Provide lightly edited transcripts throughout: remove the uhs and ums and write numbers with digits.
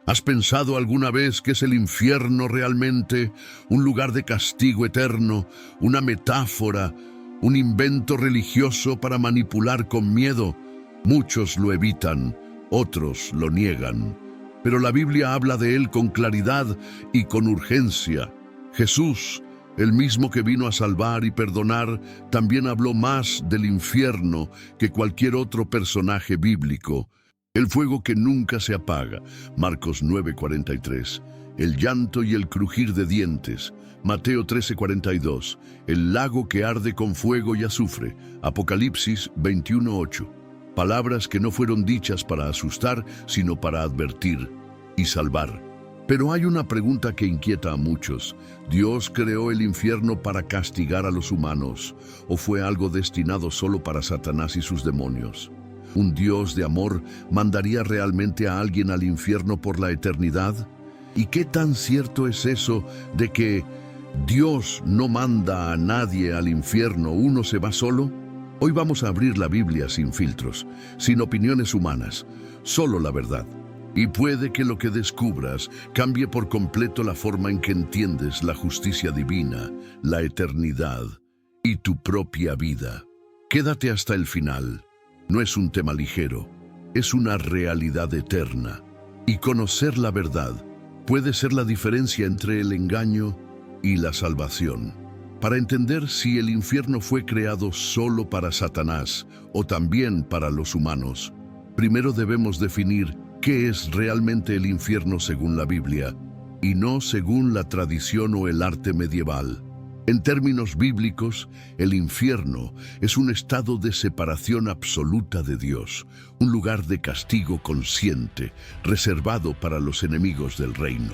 ¿Has pensado alguna vez que es el infierno realmente un lugar de castigo eterno, una metáfora, un invento religioso para manipular con miedo? Muchos lo evitan, otros lo niegan, pero la Biblia habla de él con claridad y con urgencia. Jesús, el mismo que vino a salvar y perdonar, también habló más del infierno que cualquier otro personaje bíblico. El fuego que nunca se apaga, Marcos 9:43. El llanto y el crujir de dientes, Mateo 13:42. El lago que arde con fuego y azufre, Apocalipsis 21:8. Palabras que no fueron dichas para asustar, sino para advertir y salvar. Pero hay una pregunta que inquieta a muchos. ¿Dios creó el infierno para castigar a los humanos, o fue algo destinado solo para Satanás y sus demonios? ¿Un Dios de amor mandaría realmente a alguien al infierno por la eternidad? ¿Y qué tan cierto es eso de que Dios no manda a nadie al infierno, uno se va solo? Hoy vamos a abrir la Biblia sin filtros, sin opiniones humanas, solo la verdad. Y puede que lo que descubras cambie por completo la forma en que entiendes la justicia divina, la eternidad y tu propia vida. Quédate hasta el final. No es un tema ligero, es una realidad eterna. Y conocer la verdad puede ser la diferencia entre el engaño y la salvación. Para entender si el infierno fue creado solo para Satanás o también para los humanos, primero debemos definir qué es realmente el infierno según la Biblia, y no según la tradición o el arte medieval. En términos bíblicos, el infierno es un estado de separación absoluta de Dios, un lugar de castigo consciente, reservado para los enemigos del reino.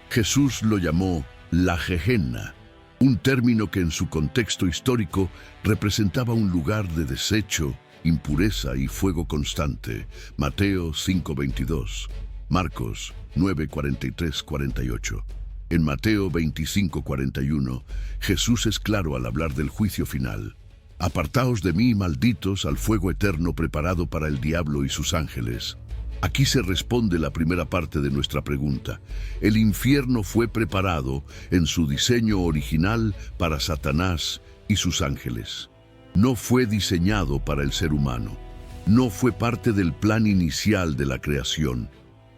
Jesús lo llamó la Gehenna, un término que en su contexto histórico representaba un lugar de desecho, impureza y fuego constante. Mateo 5:22, Marcos 9:43-48. En Mateo 25:41, Jesús es claro al hablar del juicio final. Apartaos de mí, malditos, al fuego eterno preparado para el diablo y sus ángeles. Aquí se responde la primera parte de nuestra pregunta. El infierno fue preparado en su diseño original para Satanás y sus ángeles. No fue diseñado para el ser humano. No fue parte del plan inicial de la creación.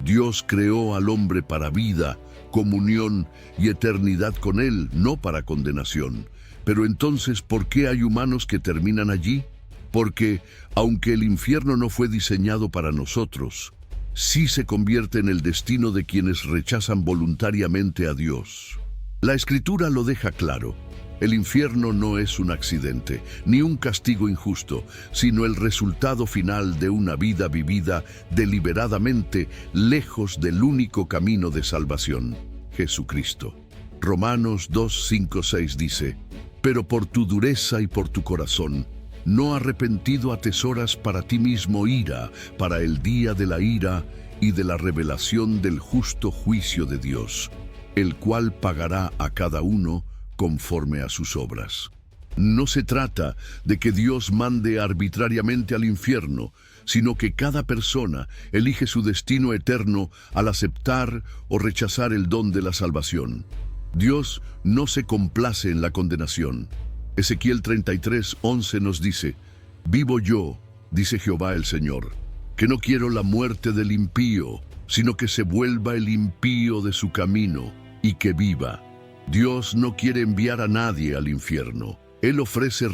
Dios creó al hombre para vida, comunión y eternidad con Él, no para condenación. Pero entonces, ¿por qué hay humanos que terminan allí? Porque, aunque el infierno no fue diseñado para nosotros, sí se convierte en el destino de quienes rechazan voluntariamente a Dios. La Escritura lo deja claro. El infierno no es un accidente, ni un castigo injusto, sino el resultado final de una vida vivida deliberadamente lejos del único camino de salvación, Jesucristo. Romanos 2:5-6 dice: «Pero por tu dureza y por tu corazón, no arrepentido atesoras para ti mismo ira, para el día de la ira y de la revelación del justo juicio de Dios, el cual pagará a cada uno conforme a sus obras». No se trata de que Dios mande arbitrariamente al infierno, sino que cada persona elige su destino eterno al aceptar o rechazar el don de la salvación. Dios no se complace en la condenación. Ezequiel 33:11 nos dice: «Vivo yo, dice Jehová el Señor, que no quiero la muerte del impío, sino que se vuelva el impío de su camino y que viva». Dios no quiere enviar a nadie al infierno. Él ofrece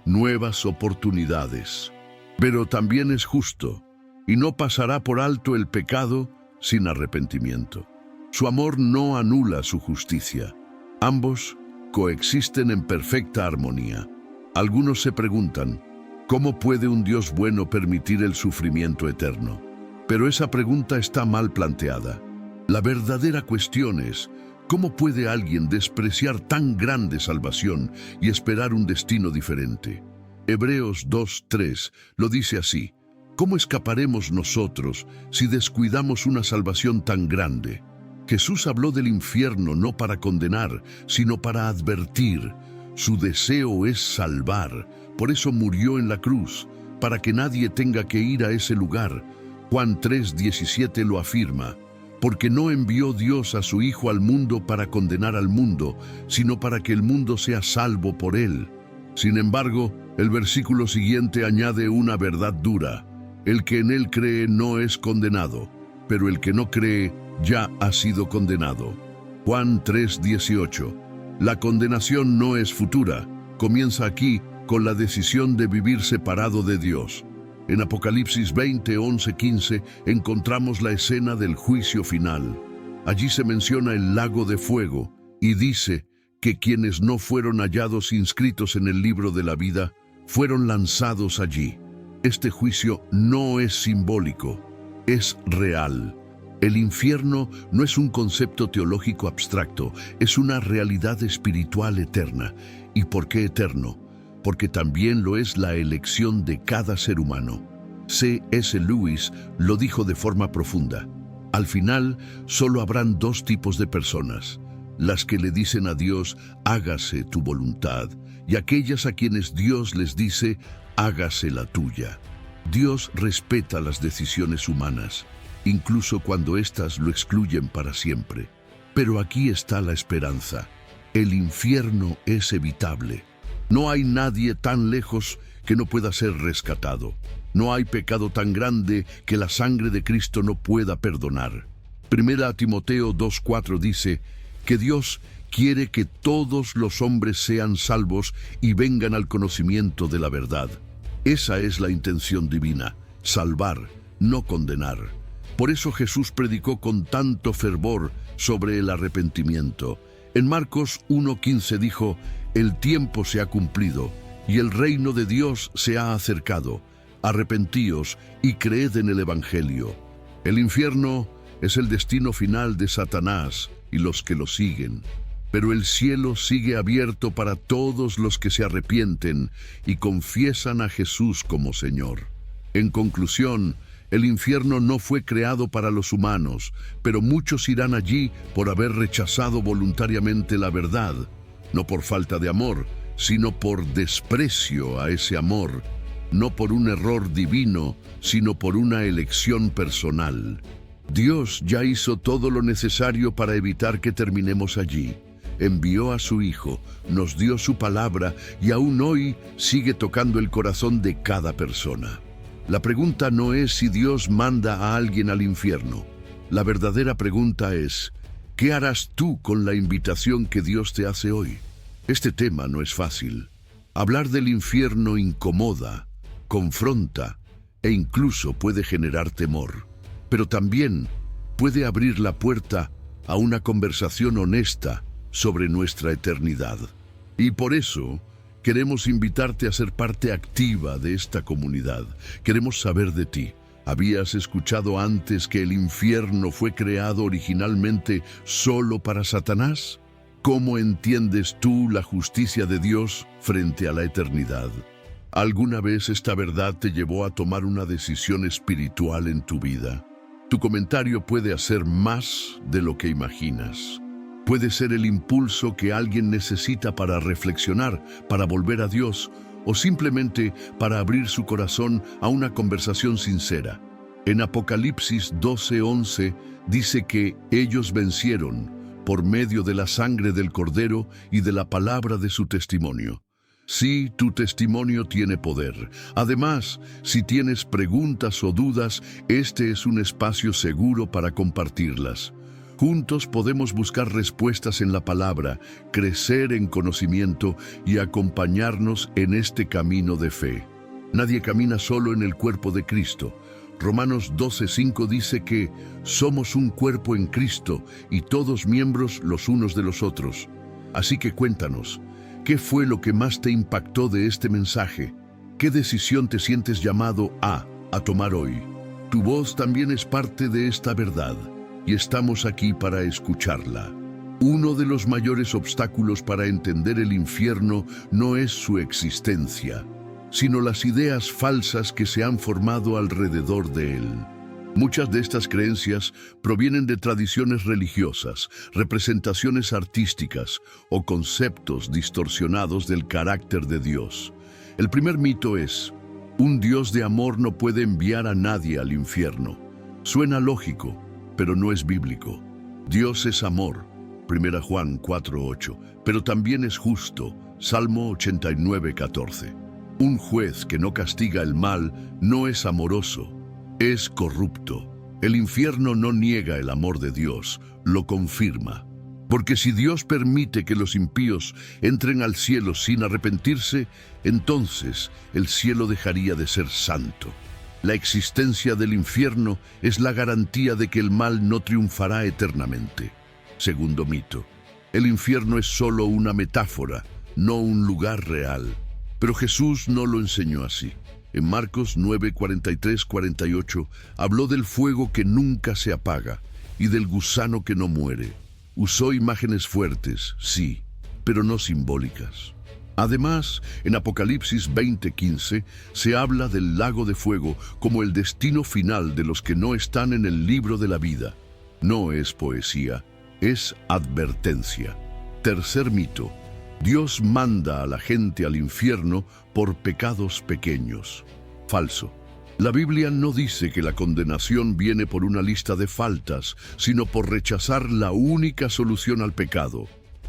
nuevas oportunidades. Pero también es justo, y no pasará por alto el pecado sin arrepentimiento. Su amor no anula su justicia. Ambos coexisten en perfecta armonía. Algunos se preguntan, ¿cómo puede un Dios bueno permitir el sufrimiento eterno? Pero esa pregunta está mal planteada. La verdadera cuestión es: ¿cómo puede alguien despreciar tan grande salvación y esperar un destino diferente? Hebreos 2:3 lo dice así: ¿cómo escaparemos nosotros si descuidamos una salvación tan grande? Jesús habló del infierno no para condenar, sino para advertir. Su deseo es salvar, por eso murió en la cruz, para que nadie tenga que ir a ese lugar, Juan 3:17 lo afirma, porque no envió Dios a su Hijo al mundo para condenar al mundo, sino para que el mundo sea salvo por él. Sin embargo, el versículo siguiente añade una verdad dura: el que en él cree no es condenado, pero el que no cree ya ha sido condenado. Juan 3:18. La condenación no es futura, comienza aquí con la decisión de vivir separado de Dios. En Apocalipsis 20:11-15 encontramos la escena del juicio final. Allí se menciona el lago de fuego y dice que quienes no fueron hallados inscritos en el libro de la vida fueron lanzados allí. Este juicio no es simbólico, es real. El infierno no es un concepto teológico abstracto, es una realidad espiritual eterna. ¿Y por qué eterno? Porque también lo es la elección de cada ser humano. C.S. Lewis lo dijo de forma profunda: al final solo habrán dos tipos de personas: las que le dicen a Dios, hágase tu voluntad, y aquellas a quienes Dios les dice, hágase la tuya. Dios respeta las decisiones humanas, incluso cuando éstas lo excluyen para siempre. Pero aquí está la esperanza: el infierno es evitable. No hay nadie tan lejos que no pueda ser rescatado. No hay pecado tan grande que la sangre de Cristo no pueda perdonar. Primera Timoteo 2:4 dice que Dios quiere que todos los hombres sean salvos y vengan al conocimiento de la verdad. Esa es la intención divina: salvar, no condenar. Por eso Jesús predicó con tanto fervor sobre el arrepentimiento. En Marcos 1:15 dijo: el tiempo se ha cumplido y el reino de Dios se ha acercado. Arrepentíos y creed en el Evangelio. El infierno es el destino final de Satanás y los que lo siguen, pero el cielo sigue abierto para todos los que se arrepienten y confiesan a Jesús como Señor. En conclusión, el infierno no fue creado para los humanos, pero muchos irán allí por haber rechazado voluntariamente la verdad, no por falta de amor, sino por desprecio a ese amor, no por un error divino, sino por una elección personal. Dios ya hizo todo lo necesario para evitar que terminemos allí. Envió a su Hijo, nos dio su palabra y aún hoy sigue tocando el corazón de cada persona. La pregunta no es si Dios manda a alguien al infierno. La verdadera pregunta es: ¿qué harás tú con la invitación que Dios te hace hoy? Este tema no es fácil. Hablar del infierno incomoda, confronta e incluso puede generar temor. Pero también puede abrir la puerta a una conversación honesta sobre nuestra eternidad. Y por eso queremos invitarte a ser parte activa de esta comunidad. Queremos saber de ti. ¿Habías escuchado antes que el infierno fue creado originalmente solo para Satanás? ¿Cómo entiendes tú la justicia de Dios frente a la eternidad? ¿Alguna vez esta verdad te llevó a tomar una decisión espiritual en tu vida? Tu comentario puede hacer más de lo que imaginas. Puede ser el impulso que alguien necesita para reflexionar, para volver a Dios, o simplemente para abrir su corazón a una conversación sincera. En Apocalipsis 12:11 dice que ellos vencieron por medio de la sangre del Cordero y de la palabra de su testimonio. Sí, tu testimonio tiene poder. Además, si tienes preguntas o dudas, este es un espacio seguro para compartirlas. Juntos podemos buscar respuestas en la palabra, crecer en conocimiento y acompañarnos en este camino de fe. Nadie camina solo en el cuerpo de Cristo. Romanos 12:5 dice que somos un cuerpo en Cristo y todos miembros los unos de los otros. Así que cuéntanos, ¿qué fue lo que más te impactó de este mensaje? ¿Qué decisión te sientes llamado a tomar hoy? Tu voz también es parte de esta verdad y estamos aquí para escucharla. Uno de los mayores obstáculos para entender el infierno no es su existencia, sino las ideas falsas que se han formado alrededor de él. Muchas de estas creencias provienen de tradiciones religiosas, representaciones artísticas o conceptos distorsionados del carácter de Dios. El primer mito es: Un Dios de amor no puede enviar a nadie al infierno. Suena lógico, pero no es bíblico. Dios es amor, 1 Juan 4:8, pero también es justo, Salmo 89:14. Un juez que no castiga el mal no es amoroso, es corrupto. El infierno no niega el amor de Dios, lo confirma. Porque si Dios permite que los impíos entren al cielo sin arrepentirse, entonces el cielo dejaría de ser santo. La existencia del infierno es la garantía de que el mal no triunfará eternamente. Segundo mito, el infierno es solo una metáfora, no un lugar real. Pero Jesús no lo enseñó así. En Marcos 9:43-48 habló del fuego que nunca se apaga y del gusano que no muere. Usó imágenes fuertes, sí, pero no simbólicas. Además, en Apocalipsis 20:15 se habla del lago de fuego como el destino final de los que no están en el libro de la vida. No es poesía, es advertencia. Tercer mito. Dios manda a la gente al infierno por pecados pequeños. Falso. La Biblia no dice que la condenación viene por una lista de faltas, sino por rechazar la única solución al pecado,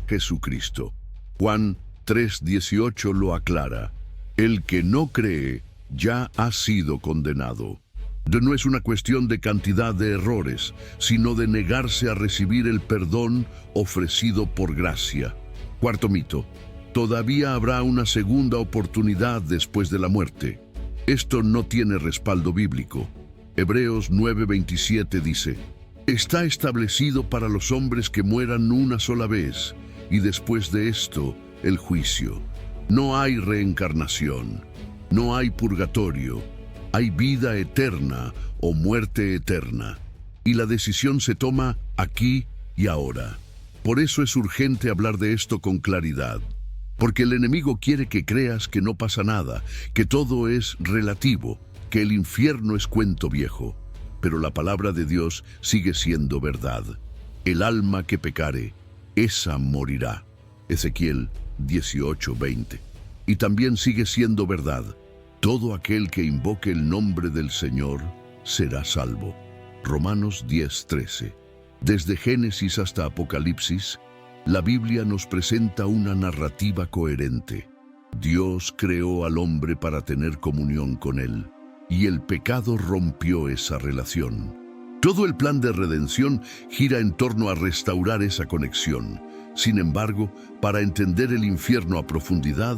Jesucristo. Juan 3:18 lo aclara. El que no cree ya ha sido condenado. No es una cuestión de cantidad de errores, sino de negarse a recibir el perdón ofrecido por gracia. Cuarto mito. Todavía habrá una segunda oportunidad después de la muerte. Esto no tiene respaldo bíblico. Hebreos 9:27 dice: Está establecido para los hombres que mueran una sola vez, y después de esto, el juicio. No hay reencarnación, no hay purgatorio, hay vida eterna o muerte eterna. Y la decisión se toma aquí y ahora. Por eso es urgente hablar de esto con claridad. Porque el enemigo quiere que creas que no pasa nada, que todo es relativo, que el infierno es cuento viejo. Pero la palabra de Dios sigue siendo verdad. El alma que pecare, esa morirá. Ezequiel 18:20. Y también sigue siendo verdad. Todo aquel que invoque el nombre del Señor será salvo. Romanos 10:13. Desde Génesis hasta Apocalipsis, la Biblia nos presenta una narrativa coherente. Dios creó al hombre para tener comunión con él, y el pecado rompió esa relación. Todo el plan de redención gira en torno a restaurar esa conexión. Sin embargo, para entender el infierno a profundidad,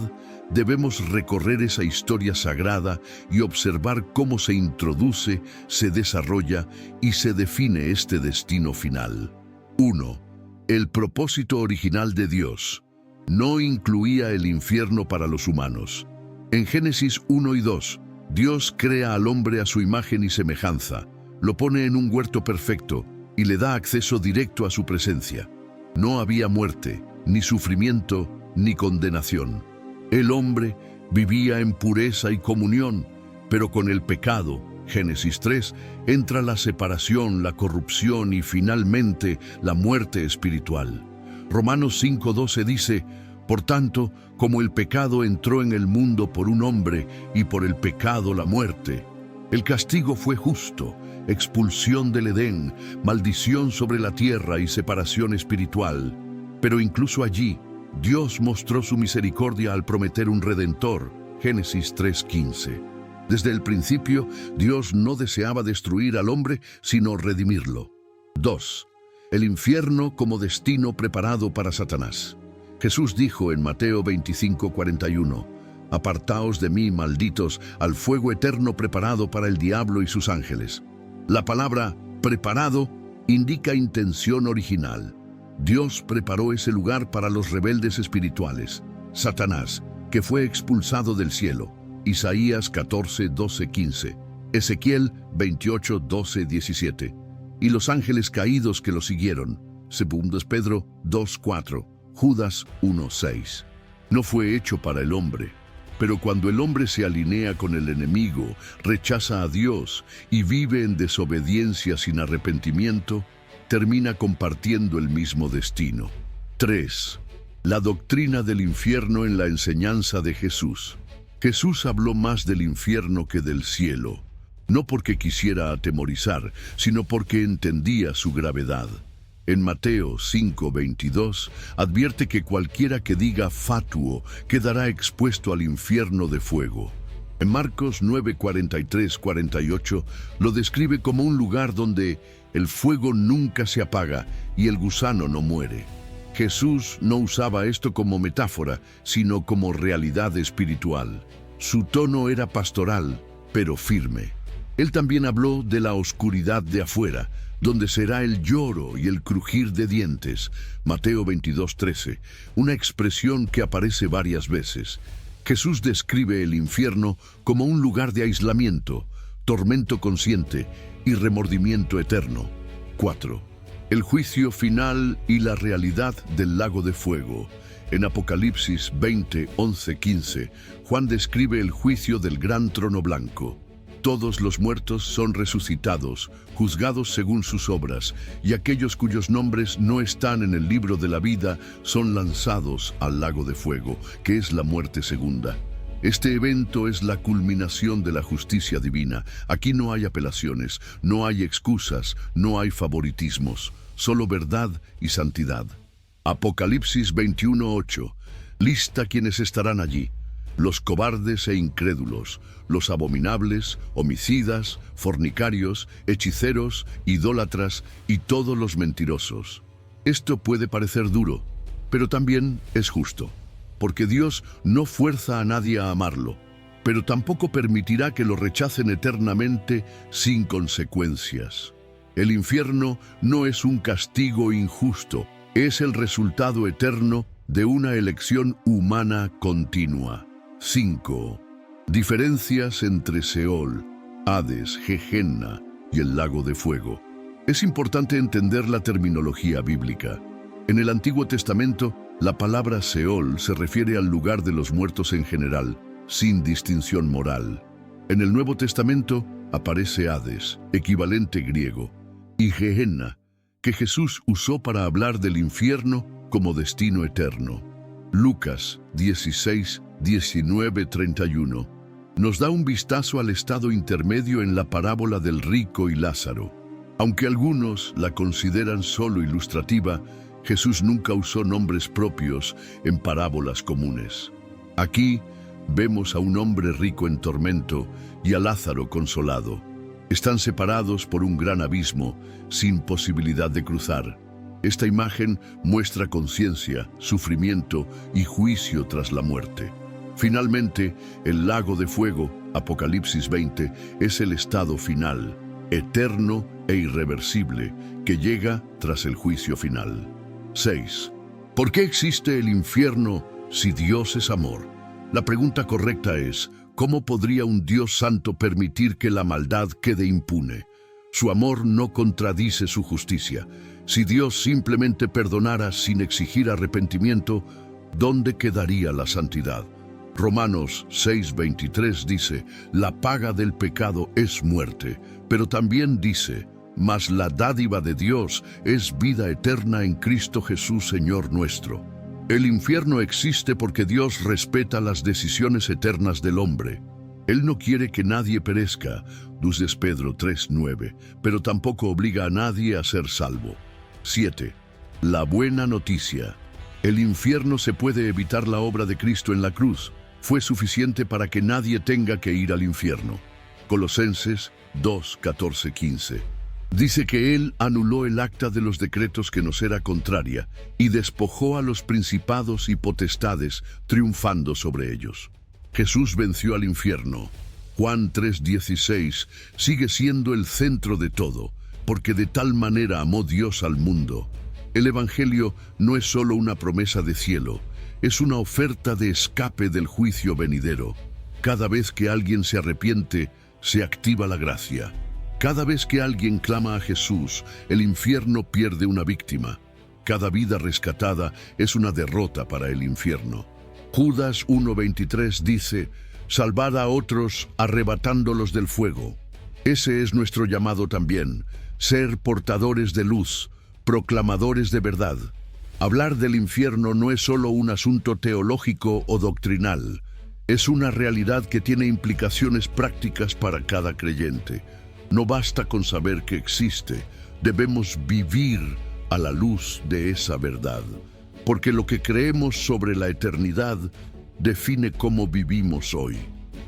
debemos recorrer esa historia sagrada y observar cómo se introduce, se desarrolla y se define este destino final. 1. El propósito original de Dios no incluía el infierno para los humanos. En Génesis 1 y 2, Dios crea al hombre a su imagen y semejanza, lo pone en un huerto perfecto y le da acceso directo a su presencia. No había muerte, ni sufrimiento, ni condenación. El hombre vivía en pureza y comunión, pero con el pecado, Génesis 3, entra la separación, la corrupción y finalmente la muerte espiritual. Romanos 5:12 dice: Por tanto, como el pecado entró en el mundo por un hombre y por el pecado la muerte, el castigo fue justo, expulsión del Edén, maldición sobre la tierra y separación espiritual. Pero incluso allí, Dios mostró su misericordia al prometer un redentor, Génesis 3:15. Desde el principio, Dios no deseaba destruir al hombre, sino redimirlo. 2. El infierno como destino preparado para Satanás. Jesús dijo en Mateo 25:41, Apartaos de mí, malditos, al fuego eterno preparado para el diablo y sus ángeles. La palabra preparado indica intención original. Dios preparó ese lugar para los rebeldes espirituales. Satanás, que fue expulsado del cielo. Isaías 14:12-15. Ezequiel 28:12-17. Y los ángeles caídos que lo siguieron. 2 Pedro 2:4. Judas 1:6. No fue hecho para el hombre. Pero cuando el hombre se alinea con el enemigo, rechaza a Dios y vive en desobediencia sin arrepentimiento, termina compartiendo el mismo destino. 3. La doctrina del infierno en la enseñanza de Jesús. Jesús habló más del infierno que del cielo, no porque quisiera atemorizar, sino porque entendía su gravedad. En Mateo 5:22 advierte que cualquiera que diga fatuo quedará expuesto al infierno de fuego. En Marcos 9:43-48 lo describe como un lugar donde el fuego nunca se apaga y el gusano no muere. Jesús no usaba esto como metáfora, sino como realidad espiritual. Su tono era pastoral, pero firme. Él también habló de la oscuridad de afuera, donde será el lloro y el crujir de dientes. Mateo 22:13, una expresión que aparece varias veces. Jesús describe el infierno como un lugar de aislamiento, tormento consciente y remordimiento eterno. 4. El juicio final y la realidad del lago de fuego. En Apocalipsis 20:11-15, Juan describe el juicio del gran trono blanco. Todos los muertos son resucitados, juzgados según sus obras, y aquellos cuyos nombres no están en el libro de la vida son lanzados al lago de fuego, que es la muerte segunda. Este evento es la culminación de la justicia divina. Aquí no hay apelaciones, no hay excusas, no hay favoritismos, solo verdad y santidad. Apocalipsis 21:8. Lista quienes estarán allí: los cobardes e incrédulos, los abominables, homicidas, fornicarios, hechiceros, idólatras y todos los mentirosos. Esto puede parecer duro, pero también es justo, porque Dios no fuerza a nadie a amarlo, pero tampoco permitirá que lo rechacen eternamente sin consecuencias. El infierno no es un castigo injusto, es el resultado eterno de una elección humana continua. 5. Diferencias entre Seol, Hades, Gehenna y el lago de fuego. Es importante entender la terminología bíblica. En el Antiguo Testamento, la palabra Seol se refiere al lugar de los muertos en general, sin distinción moral. En el Nuevo Testamento aparece Hades, equivalente griego, y Gehenna, que Jesús usó para hablar del infierno como destino eterno. Lucas 16:19-31 nos da un vistazo al estado intermedio en la parábola del rico y Lázaro. Aunque algunos la consideran solo ilustrativa, Jesús nunca usó nombres propios en parábolas comunes. Aquí vemos a un hombre rico en tormento y a Lázaro consolado. Están separados por un gran abismo, sin posibilidad de cruzar. Esta imagen muestra conciencia, sufrimiento y juicio tras la muerte. Finalmente, el lago de fuego, Apocalipsis 20, es el estado final, eterno e irreversible, que llega tras el juicio final. 6. ¿Por qué existe el infierno si Dios es amor? La pregunta correcta es: ¿cómo podría un Dios santo permitir que la maldad quede impune? Su amor no contradice su justicia. Si Dios simplemente perdonara sin exigir arrepentimiento, ¿dónde quedaría la santidad? Romanos 6:23 dice: la paga del pecado es muerte, pero también dice: mas la dádiva de Dios es vida eterna en Cristo Jesús, Señor nuestro. El infierno existe porque Dios respeta las decisiones eternas del hombre. Él no quiere que nadie perezca, dice Pedro 3:9, pero tampoco obliga a nadie a ser salvo. 7. La buena noticia. El infierno se puede evitar. La obra de Cristo en la cruz fue suficiente para que nadie tenga que ir al infierno. Colosenses 2:14-15. Dice que Él anuló el acta de los decretos que nos era contraria y despojó a los principados y potestades, triunfando sobre ellos. Jesús venció al infierno. Juan 3:16 sigue siendo el centro de todo, porque de tal manera amó Dios al mundo. El Evangelio no es solo una promesa de cielo, es una oferta de escape del juicio venidero. Cada vez que alguien se arrepiente, se activa la gracia. Cada vez que alguien clama a Jesús, el infierno pierde una víctima. Cada vida rescatada es una derrota para el infierno. Judas 1:23 dice: salvad a otros arrebatándolos del fuego. Ese es nuestro llamado también, ser portadores de luz, proclamadores de verdad. Hablar del infierno no es solo un asunto teológico o doctrinal, Es una realidad que tiene implicaciones prácticas para cada creyente. No basta con saber que existe, debemos vivir a la luz de esa verdad, porque lo que creemos sobre la eternidad define cómo vivimos hoy.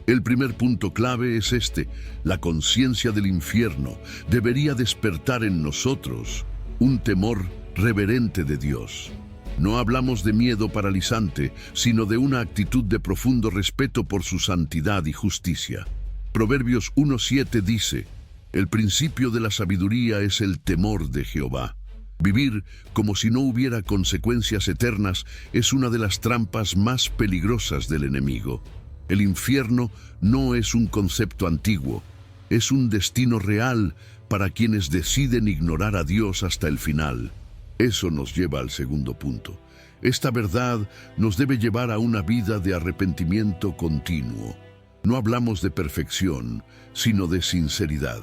El primer punto clave es este: la conciencia del infierno debería despertar en nosotros un temor reverente de Dios. No hablamos de miedo paralizante, sino de una actitud de profundo respeto por su santidad y justicia. Proverbios 1:7 dice: el principio de la sabiduría es el temor de Jehová. Vivir como si no hubiera consecuencias eternas es una de las trampas más peligrosas del enemigo. El infierno no es un concepto antiguo, es un destino real para quienes deciden ignorar a Dios hasta el final. Eso nos lleva al segundo punto. Esta verdad nos debe llevar a una vida de arrepentimiento continuo. No hablamos de perfección, sino de sinceridad.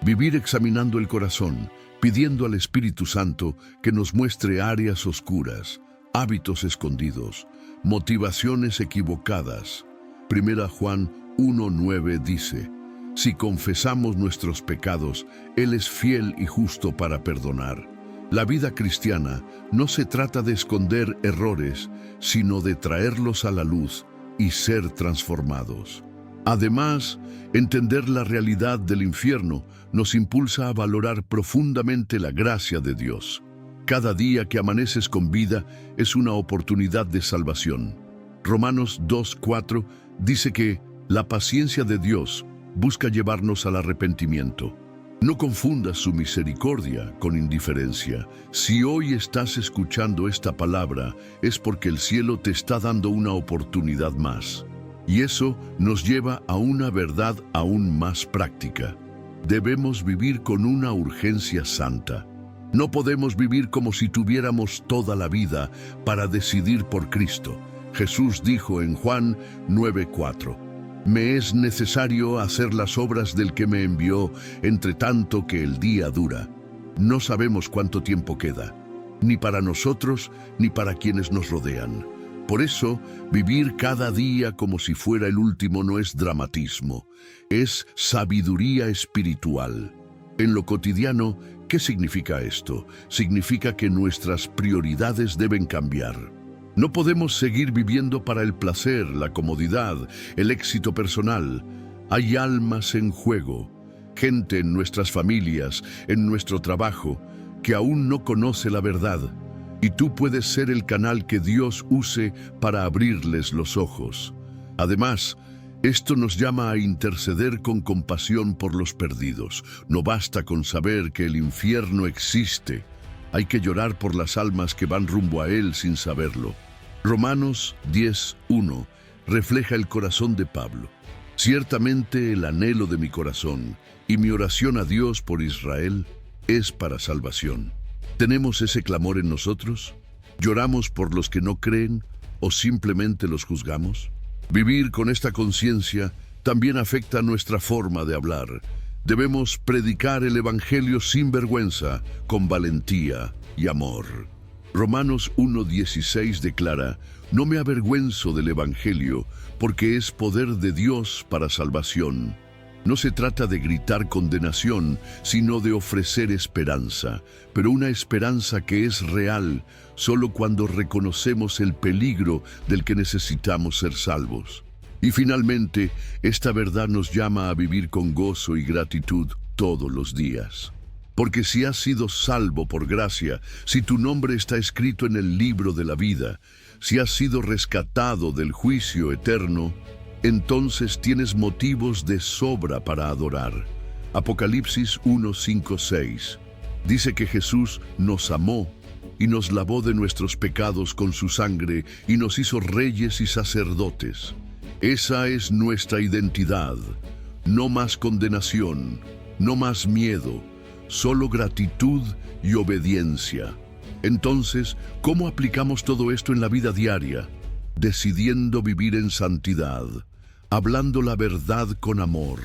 Vivir examinando el corazón, pidiendo al Espíritu Santo que nos muestre áreas oscuras, hábitos escondidos, motivaciones equivocadas. 1 Juan 1:9 dice: si confesamos nuestros pecados, Él es fiel y justo para perdonar. La vida cristiana no se trata de esconder errores, sino de traerlos a la luz y ser transformados. Además, entender la realidad del infierno nos impulsa a valorar profundamente la gracia de Dios. Cada día que amaneces con vida es una oportunidad de salvación. Romanos 2:4 dice que la paciencia de Dios busca llevarnos al arrepentimiento. No confundas su misericordia con indiferencia. Si hoy estás escuchando esta palabra, es porque el cielo te está dando una oportunidad más. Y eso nos lleva a una verdad aún más práctica. Debemos vivir con una urgencia santa. No podemos vivir como si tuviéramos toda la vida para decidir por Cristo. Jesús dijo en Juan 9:4: me es necesario hacer las obras del que me envió, entre tanto que el día dura. No sabemos cuánto tiempo queda, ni para nosotros ni para quienes nos rodean. Por eso, vivir cada día como si fuera el último no es dramatismo, es sabiduría espiritual. En lo cotidiano, ¿qué significa esto? Significa que nuestras prioridades deben cambiar. No podemos seguir viviendo para el placer, la comodidad, el éxito personal. Hay almas en juego, gente en nuestras familias, en nuestro trabajo, que aún no conoce la verdad. Y tú puedes ser el canal que Dios use para abrirles los ojos. Además, esto nos llama a interceder con compasión por los perdidos. No basta con saber que el infierno existe. Hay que llorar por las almas que van rumbo a él sin saberlo. Romanos 10:1 refleja el corazón de Pablo. Ciertamente el anhelo de mi corazón y mi oración a Dios por Israel es para salvación. ¿Tenemos ese clamor en nosotros? ¿Lloramos por los que no creen o simplemente los juzgamos? Vivir con esta conciencia también afecta nuestra forma de hablar. Debemos predicar el Evangelio sin vergüenza, con valentía y amor. Romanos 1:16 declara: no me avergüenzo del Evangelio, porque es poder de Dios para salvación. No se trata de gritar condenación, sino de ofrecer esperanza, pero una esperanza que es real solo cuando reconocemos el peligro del que necesitamos ser salvos. Y finalmente, esta verdad nos llama a vivir con gozo y gratitud todos los días. Porque si has sido salvo por gracia, si tu nombre está escrito en el libro de la vida, si has sido rescatado del juicio eterno, entonces tienes motivos de sobra para adorar. Apocalipsis 1:5-6 dice que Jesús nos amó y nos lavó de nuestros pecados con su sangre y nos hizo reyes y sacerdotes. Esa es nuestra identidad. No más condenación, no más miedo, solo gratitud y obediencia. Entonces, ¿cómo aplicamos todo esto en la vida diaria? Decidiendo vivir en santidad, hablando la verdad con amor,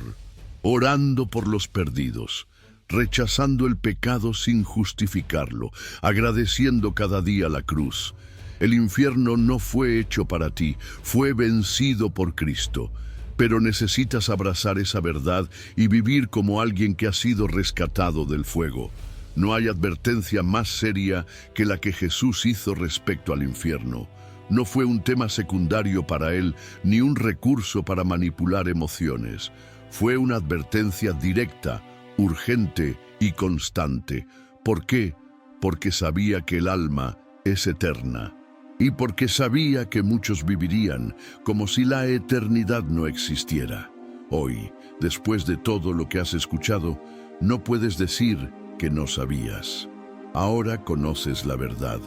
orando por los perdidos, rechazando el pecado sin justificarlo, agradeciendo cada día la cruz. El infierno no fue hecho para ti, fue vencido por Cristo. Pero necesitas abrazar esa verdad y vivir como alguien que ha sido rescatado del fuego. No hay advertencia más seria que la que Jesús hizo respecto al infierno. No fue un tema secundario para él, ni un recurso para manipular emociones. Fue una advertencia directa, urgente y constante. ¿Por qué? Porque sabía que el alma es eterna. Y porque sabía que muchos vivirían como si la eternidad no existiera. Hoy, después de todo lo que has escuchado, no puedes decir que no sabías. Ahora conoces la verdad.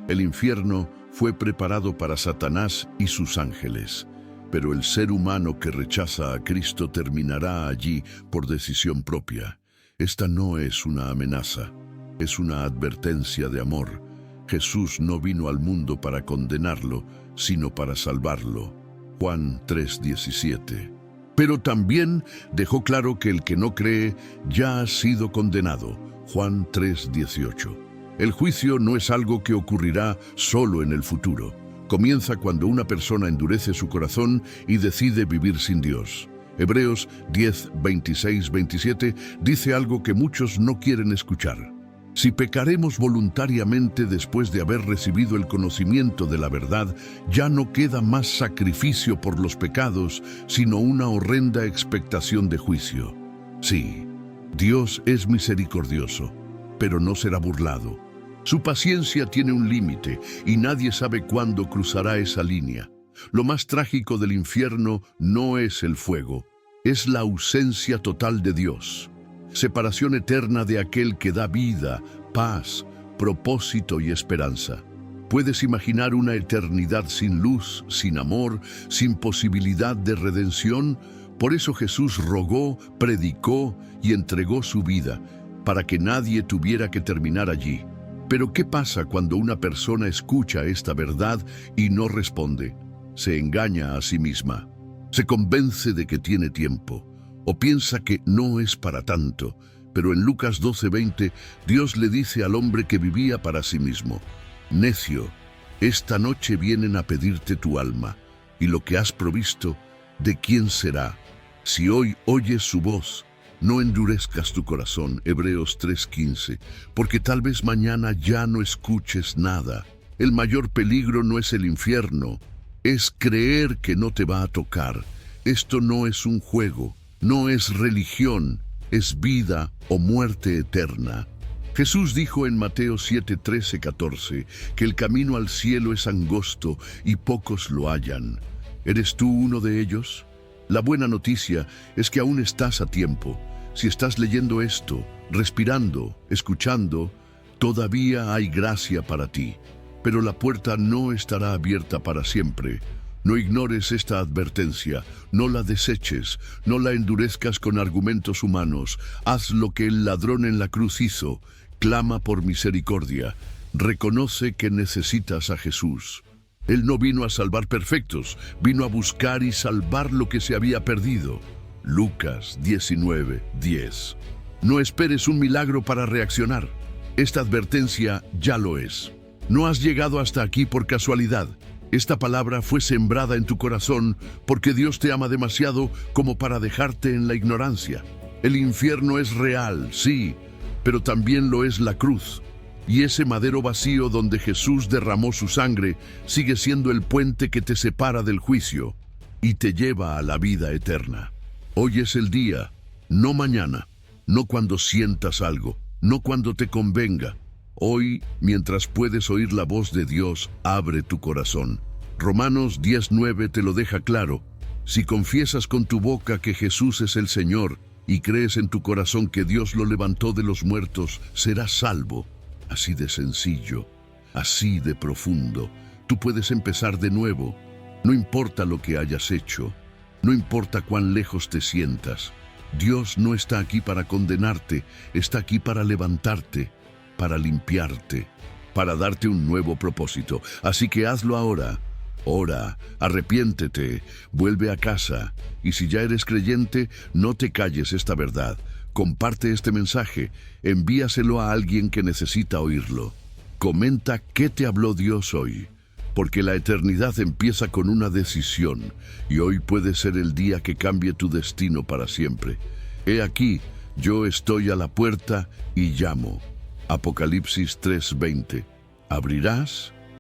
El infierno fue preparado para Satanás y sus ángeles, pero el ser humano que rechaza a Cristo terminará allí por decisión propia. Esta no es una amenaza, es una advertencia de amor. Jesús no vino al mundo para condenarlo, sino para salvarlo. Juan 3:17. Pero también dejó claro que el que no cree ya ha sido condenado. Juan 3:18. El juicio no es algo que ocurrirá solo en el futuro. Comienza cuando una persona endurece su corazón y decide vivir sin Dios. Hebreos 10:26-27 dice algo que muchos no quieren escuchar. Si pecaremos voluntariamente después de haber recibido el conocimiento de la verdad, ya no queda más sacrificio por los pecados, sino una horrenda expectación de juicio. Sí, Dios es misericordioso, pero no será burlado. Su paciencia tiene un límite y nadie sabe cuándo cruzará esa línea. Lo más trágico del infierno no es el fuego, es la ausencia total de Dios. Separación eterna de aquel que da vida, paz, propósito y esperanza. ¿Puedes imaginar una eternidad sin luz, sin amor, sin posibilidad de redención? Por eso Jesús rogó, predicó y entregó su vida, para que nadie tuviera que terminar allí. Pero ¿qué pasa cuando una persona escucha esta verdad y no responde? Se engaña a sí misma, se convence de que tiene tiempo, o piensa que no es para tanto. Pero en Lucas 12:20, Dios le dice al hombre que vivía para sí mismo: «Necio, esta noche vienen a pedirte tu alma, y lo que has provisto, ¿de quién será? Si hoy oyes su voz, no endurezcas tu corazón». Hebreos 3:15, porque tal vez mañana ya no escuches nada. El mayor peligro no es el infierno, es creer que no te va a tocar. Esto no es un juego. No es religión, es vida o muerte eterna. Jesús dijo en Mateo 7:13-14 que el camino al cielo es angosto y pocos lo hallan. ¿Eres tú uno de ellos? La buena noticia es que aún estás a tiempo. Si estás leyendo esto, respirando, escuchando, todavía hay gracia para ti. Pero la puerta no estará abierta para siempre. No ignores esta advertencia, no la deseches, no la endurezcas con argumentos humanos. Haz lo que el ladrón en la cruz hizo, clama por misericordia, reconoce que necesitas a Jesús. Él no vino a salvar perfectos, vino a buscar y salvar lo que se había perdido. Lucas 19:10. No esperes un milagro para reaccionar. Esta advertencia ya lo es. No has llegado hasta aquí por casualidad. Esta palabra fue sembrada en tu corazón porque Dios te ama demasiado como para dejarte en la ignorancia. El infierno es real, sí, pero también lo es la cruz. Y ese madero vacío donde Jesús derramó su sangre sigue siendo el puente que te separa del juicio y te lleva a la vida eterna. Hoy es el día, no mañana, no cuando sientas algo, no cuando te convenga. Hoy, mientras puedes oír la voz de Dios, abre tu corazón. Romanos 10:9 te lo deja claro. Si confiesas con tu boca que Jesús es el Señor y crees en tu corazón que Dios lo levantó de los muertos, serás salvo. Así de sencillo, así de profundo. Tú puedes empezar de nuevo. No importa lo que hayas hecho, no importa cuán lejos te sientas. Dios no está aquí para condenarte, está aquí para levantarte, para limpiarte, para darte un nuevo propósito. Así que hazlo ahora. Ora, arrepiéntete, vuelve a casa. Y si ya eres creyente, no te calles esta verdad. Comparte este mensaje, envíaselo a alguien que necesita oírlo. Comenta qué te habló Dios hoy. porque la eternidad empieza con una decisión y hoy puede ser el día que cambie tu destino para siempre. He aquí, yo estoy a la puerta y llamo. Apocalipsis 3:20. ¿Abrirás?